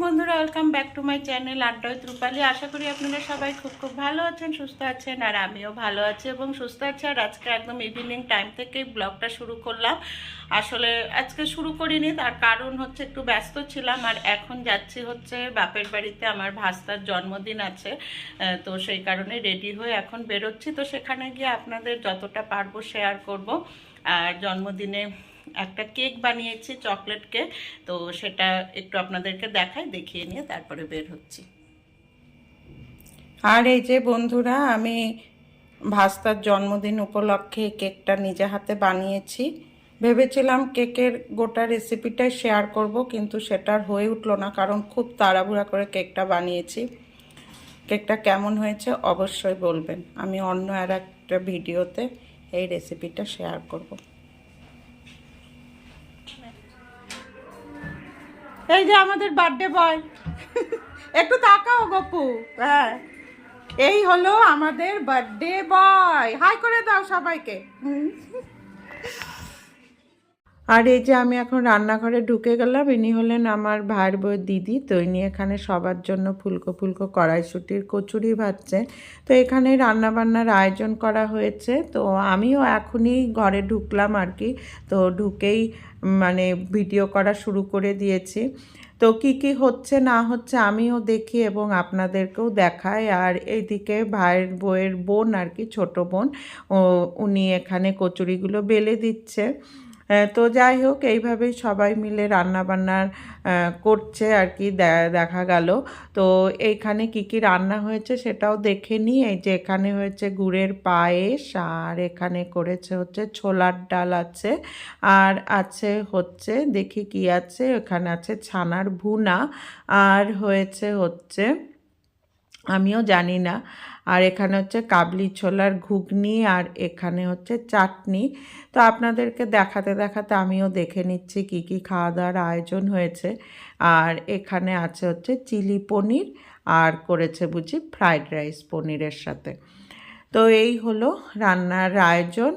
বন্ধুরা, welcome back to my channel আড্ডা with রূপালী। আশা করি আপনারা সবাই খুব ভালো আছেন, সুস্থ আছেন, আর আমিও ভালো আছি এবং সুস্থ আছি। আর আজকে একদম ইভিনিং টাইম থেকেই ব্লগটা শুরু করলাম। আসলে আজকে শুরু করিনি, তার কারণ হচ্ছে একটু ব্যস্ত ছিলাম। আর এখন যাচ্ছি হচ্ছে বাপের বাড়িতে, আমার ভাস্তার জন্মদিন আছে, তো সেই কারণে রেডি হয়ে এখন বেরোচ্ছি। তো সেখানে গিয়ে আপনাদের যতটা পারবো শেয়ার করব। আর জন্মদিনে একটা কেক বানিয়েছি, চকলেট কেক, তো সেটা একটু আপনাদেরকে দেখিয়ে নিয়ে তারপরে বের হচ্ছি। আর এই যে বন্ধুরা, আমি ভাস্তার জন্মদিন উপলক্ষে কেকটা নিজে হাতে বানিয়েছি। ভেবেছিলাম কেকের গোটা রেসিপিটাই শেয়ার করব, কিন্তু সেটার হয়ে উঠলো না, কারণ খুব তাড়াহুড়া করে কেকটা বানিয়েছি। কেকটা কেমন হয়েছে অবশ্যই বলবেন। আমি অন্য আর একটা ভিডিওতে এই রেসিপিটা শেয়ার করব। এই যে আমাদের বার্থডে বয়, একটু তাকাও গপু। হ্যাঁ, এই হলো আমাদের বার্থডে বয়। হাই করে দাও সবাইকে। আর এই যে আমি এখন রান্নাঘরে ঢুকে গেলাম। ইনি হলেন আমার ভাইয়ের বউয়ের দিদি। তো ইনি এখানে সবার জন্য ফুলকো ফুলকো কড়াইশুঁটির কচুরি ভাজছে। তো এখানে রান্নাবান্নার আয়োজন করা হয়েছে। তো আমিও এখনই ঘরে ঢুকলাম আর কি। তো ঢুকেই মানে ভিডিও করা শুরু করে দিয়েছি। তো কি কি হচ্ছে না হচ্ছে আমিও দেখি এবং আপনাদেরকেও দেখাই। আর এইদিকে ভাইয়ের বউয়ের বোন আর কি, ছোট বোন, উনি এখানে কচুরিগুলো বেলে দিচ্ছে। তো যাই হোক, এইভাবেই সবাই মিলে রান্নাবান্নার করছে আর কি, দেখা গেল। তো এইখানে কি কি রান্না হয়েছে সেটাও দেখে নিই। এই যে এখানে হয়েছে গুড়ের পায়েস, আর এখানে করেছে হচ্ছে ছোলার ডাল আছে, আর আছে হচ্ছে দেখি কি আছে, এখানে আছে ছানার ভুনা, আর হচ্ছে আমিও জানি না। আর এখানে হচ্ছে কাবলি ছোলার ঘুগনি, আর এখানে হচ্ছে চাটনি। তো আপনাদেরকে দেখাতে দেখাতে আমিও দেখে নিচ্ছি কি কি খাওয়া দাওয়ার আয়োজন হয়েছে। আর এখানে আছে হচ্ছে চিলি পনির, আর করেছে বুঝি ফ্রাইড রাইস পনিরের সাথে। তো এই হলো রান্নার আয়োজন।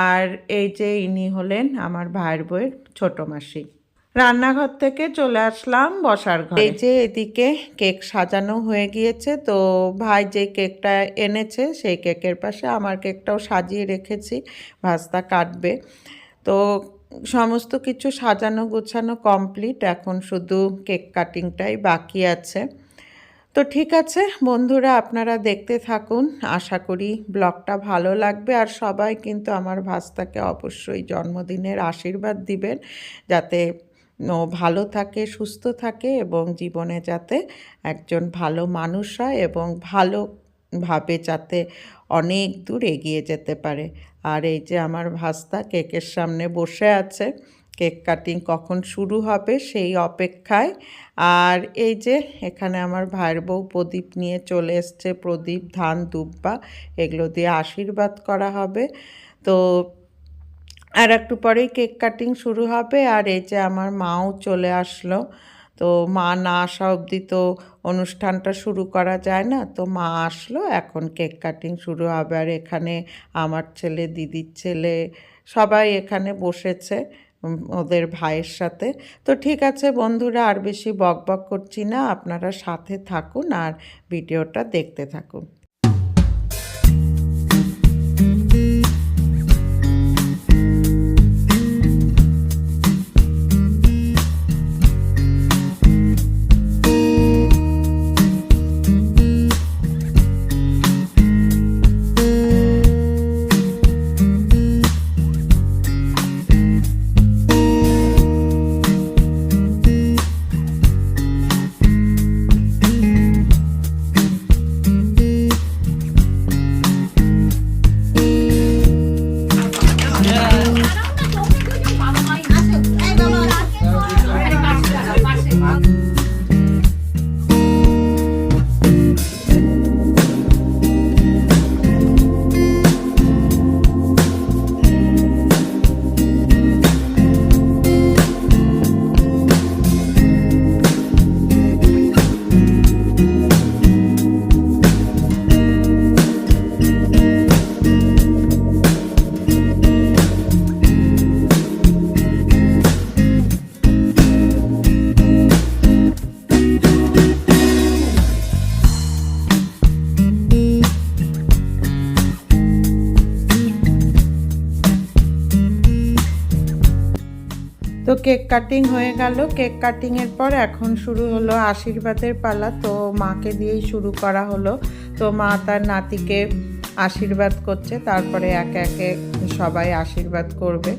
আর এই যে ইনি হলেন আমার ভাইয়ের বউয়ের ছোটো মাসি। রান্নাঘর থেকে চলে আসলাম বসার ঘরে। এই যে এদিকে কেক সাজানো হয়ে গিয়েছে। তো ভাই যে কেকটা এনেছে সেই কেকের পাশে আমার কেকটাও সাজিয়ে রেখেছি, ভাস্তা কাটবে। তো সমস্ত কিছু সাজানো গোছানো কমপ্লিট, এখন শুধু কেক কাটিংটাই বাকি আছে। তো ঠিক আছে বন্ধুরা, আপনারা দেখতে থাকুন। আশা করি ব্লগটা ভালো লাগবে। আর সবাই কিন্তু আমার ভাস্তাকে অবশ্যই জন্মদিনের আশীর্বাদ দিবেন, যাতে ও ভালো থাকে, সুস্থ থাকে এবং জীবনে যাতে একজন ভালো মানুষ হয় এবং ভালোভাবে যাতে অনেক দূর এগিয়ে যেতে পারে। আর এই যে আমার ভাস্তা কেকের সামনে বসে আছে, কেক কাটিং কখন শুরু হবে সেই অপেক্ষায়। আর এই যে এখানে আমার ভাইয়ের বউ প্রদীপ নিয়ে চলে এসছে। প্রদীপ, ধান, দুব্বা এগুলো দিয়ে আশীর্বাদ করা হবে। তো আর একটু পরেই কেক কাটিং শুরু হবে। আর এই যে আমার মাও চলে আসলো। তো মা না আসা অবধি তো অনুষ্ঠানটা শুরু করা যায় না। তো মা আসলো, এখন কেক কাটিং শুরু হবে। আর এখানে আমার ছেলে, দিদির ছেলে সবাই এখানে বসেছে ওদের ভাইয়ের সাথে। তো ঠিক আছে বন্ধুরা, আর বেশি বকবক করছি না, আপনারা সাথে থাকুন আর ভিডিওটা দেখতে থাকুন। কেক কাটিং হয়ে গেল। কেক কাটিংয়ের পর এখন শুরু হলো আশীর্বাদের পালা। তো মাকে দিয়েই শুরু করা হলো। তো মা তার নাতিকে আশীর্বাদ করছে, তারপরে একে একে সবাই আশীর্বাদ করবে।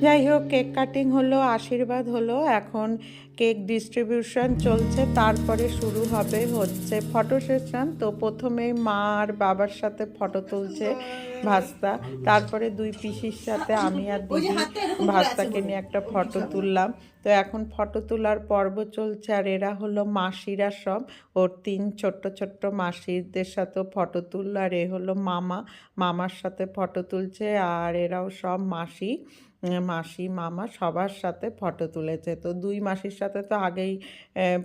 যাই হোক, কেক কাটিং হলো, আশীর্বাদ হলো, এখন কেক ডিস্ট্রিবিউশন চলছে। তারপরে শুরু হবে হচ্ছে ফটো সেশন। তো প্রথমেই মা আর বাবার সাথে ফটো তুলছে ভাস্তা, তারপরে দুই পিসির সাথে আমি আর দিদি ভাস্তাকে নিয়ে একটা ফটো তুললাম। তো এখন ফটো তোলার পর্ব চলছে, আর এরা হলো মাসিরা সব, ওর 3 ছোট্ট ছোট্ট মাসিদের সাথেও ফটো তুললো। আর এ হলো মামার সাথে ফটো তুলছে, আর এরাও সব মাসি মামা সবার সাথে ফটো তুলেছে। তো দুই মাসির সাথে তো আগেই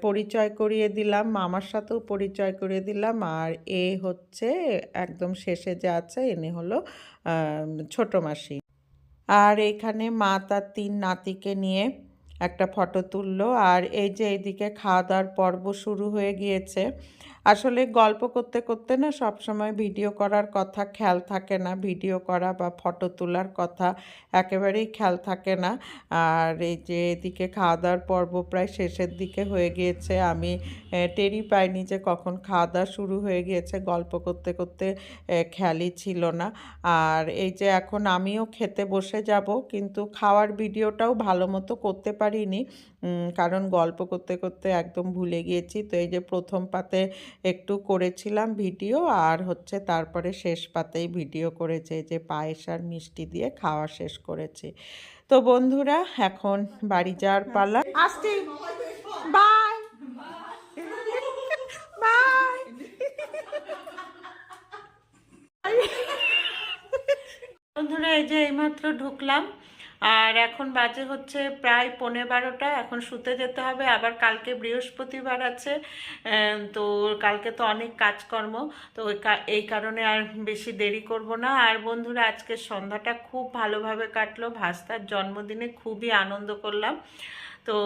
পরিচয় করিয়ে দিলাম, মামার সাথেও পরিচয় করিয়ে দিলাম। আর এ হচ্ছে একদম শেষে যে আছে, এনে হলো ছোট মাসি। আর এখানে মা তার 3 নাতিকে নিয়ে একটা ফটো তুললো। আর এই যে এইদিকে খাওয়া দাওয়ার পর্ব শুরু হয়ে গিয়েছে। আসলে গল্প করতে করতে না সবসময় ভিডিও করার কথা খেয়াল থাকে না, ভিডিও করা বা ফটো তোলার কথা একেবারেই খেয়াল থাকে না। আর এই যে এদিকে খাওয়া দাওয়ার পর্ব প্রায় শেষের দিকে হয়ে গিয়েছে। আমি টেরই পাইনি যে কখন খাওয়া দাওয়া শুরু হয়ে গিয়েছে, গল্প করতে করতে খেয়ালই ছিল না। আর এই যে এখন আমিও খেতে বসে যাব, কিন্তু খাওয়ার ভিডিওটাও ভালো মতো করতে পারিনি, কারণ গল্প করতে করতে একদম ভুলে গিয়েছি। তো এই যে প্রথম পাতে একটু করেছিলাম ভিডিও, আর হচ্ছে তারপরে শেষ পাতেই ভিডিও করেছে, যে পায়েস আর মিষ্টি দিয়ে খাওয়া শেষ করেছি। তো বন্ধুরা, এখন বাড়ি যাওয়ার পালা। আসছি, বাই বাই। বন্ধুরা, এই যে এইমাত্র ঢুকলাম, আর এখন বাজে হচ্ছে প্রায় 11:15। এখন শুতে যেতে হবে, আবার কালকে বৃহস্পতিবার আছে। তো কালকে তো অনেক কাজকর্ম, তো এই কারণে আর বেশি দেরি করব না। আর বন্ধুরা, আজকে সন্ধ্যাটা খুব ভালোভাবে কাটলো, ভাস্তার জন্মদিনে খুবই আনন্দ করলাম। তো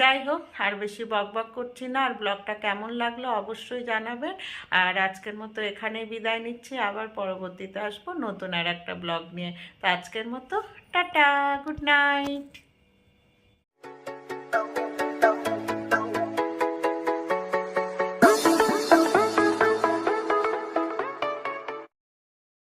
যাই হোক, আর বেশি বকবক করছি না। আর ব্লগটা কেমন লাগলো অবশ্যই জানাবেন। আর আজকের মতো এখানেই বিদায় নিচ্ছি, আবার পরবর্তীতে আসবো নতুন আর একটা ব্লগ নিয়ে। তো আজকের মতো টাটা, গুড নাইট।